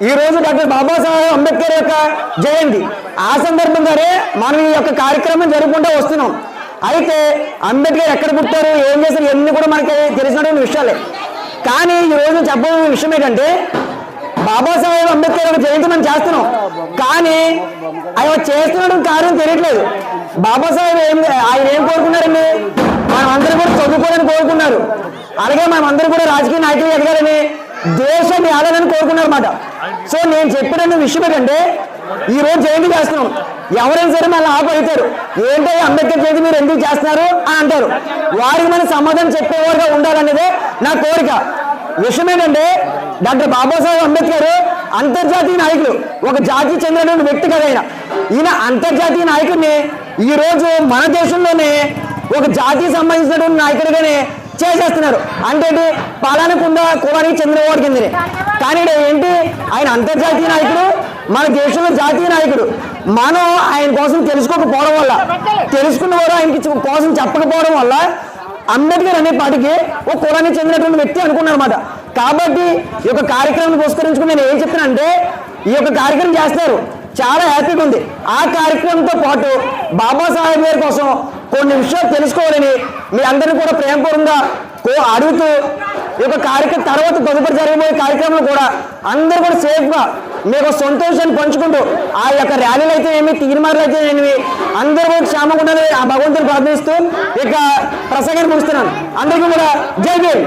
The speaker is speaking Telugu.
ఈ రోజు డాక్టర్ బాబాసాహెబ్ అంబేద్కర్ యొక్క జయంతి. ఆ సందర్భంగానే మనం ఈ యొక్క కార్యక్రమం జరుపుకుంటూ వస్తున్నాం. అయితే అంబేద్కర్ ఎక్కడ పుట్టారు, ఏం చేశారు, ఇవన్నీ కూడా మనకి తెలిసినటువంటి విషయాలే. కానీ ఈ రోజు చెప్పబోయే విషయం ఏంటంటే, బాబాసాహెబ్ అంబేద్కర్ యొక్క జయంతి మనం చేస్తున్నాం, కానీ ఆయన చేస్తున్న కార్యం తెలియట్లేదు. బాబాసాహెబ్ ఆయన ఏం కోరుకున్నారండి? మనం అందరూ కూడా చదువుకోవాలని కోరుకున్నారు. అలాగే మనం అందరూ కూడా రాజకీయ నాయకులు ఎదగాలని, దేశాన్ని ఆడాలని కోరుకున్నారు అన్నమాట. సో నేను చెప్పిన విషయం ఏంటంటే, ఈ రోజు జయంతి చేస్తున్నాం, ఎవరైనా సరే మళ్ళీ ఆపడతారు, ఏంటో అంబేద్కర్ జయంతి మీరు ఎందుకు చేస్తున్నారు అని అంటారు. వారికి మనం సమాధానం చెప్పేవారుగా ఉండాలనేదే నా కోరిక. విషయం ఏంటంటే, డాక్టర్ బాబాసాహెబ్ అంబేద్కర్ అంతర్జాతీయ నాయకులు, ఒక జాతికి చెందినటువంటి వ్యక్తి కదా ఆయన. ఈయన అంతర్జాతీయ నాయకుడిని ఈ రోజు మన దేశంలోనే ఒక జాతికి సంబంధించినటువంటి నాయకుడిగానే చేసేస్తున్నారు. అంటే పలానా కులానికి చెందిన వాడి కిందనే. కానీ ఏంటి, ఆయన అంతర్జాతీయ నాయకుడు, మన దేశంలో జాతీయ నాయకుడు. మనం ఆయన కోసం తెలుసుకోకపోవడం వల్ల, తెలుసుకున్న వారు ఆయనకి కోసం చెప్పకపోవడం వల్ల అంబేద్కర్ అనే పాటికి ఒక కులానికి చెందినటువంటి వ్యక్తి అనుకున్నారన్నమాట. కాబట్టి ఈ యొక్క కార్యక్రమం పురస్కరించుకుని నేను ఏం చెప్తున్నానంటే, ఈ యొక్క కార్యక్రమం చేస్తారు, చాలా హ్యాపీగా ఉంది. ఆ కార్యక్రమంతో పాటు బాబాసాహెబ్ గారి కోసం కొన్ని విషయాలు తెలుసుకోవాలని మీ అందరినీ కూడా ప్రేమపూర్వకంగా అడుగుతూ, ఈ యొక్క కార్యక్రమం తర్వాత తదుపరి జరగబోయే కార్యక్రమంలో కూడా అందరూ కూడా సేఫ్గా మీకు సంతోషాన్ని పంచుకుంటూ, ఆ యొక్క ర్యాలీలు అయితే ఏమి, తీర్మానాలు అయితే ఏమి, అందరూ కూడా క్షేమంగా ఉండాలని ఆ భగవంతుని ప్రార్థిస్తూ ఇక ప్రసంగాన్ని ముగిస్తున్నాను. అందరికీ కూడా జై భీమ్.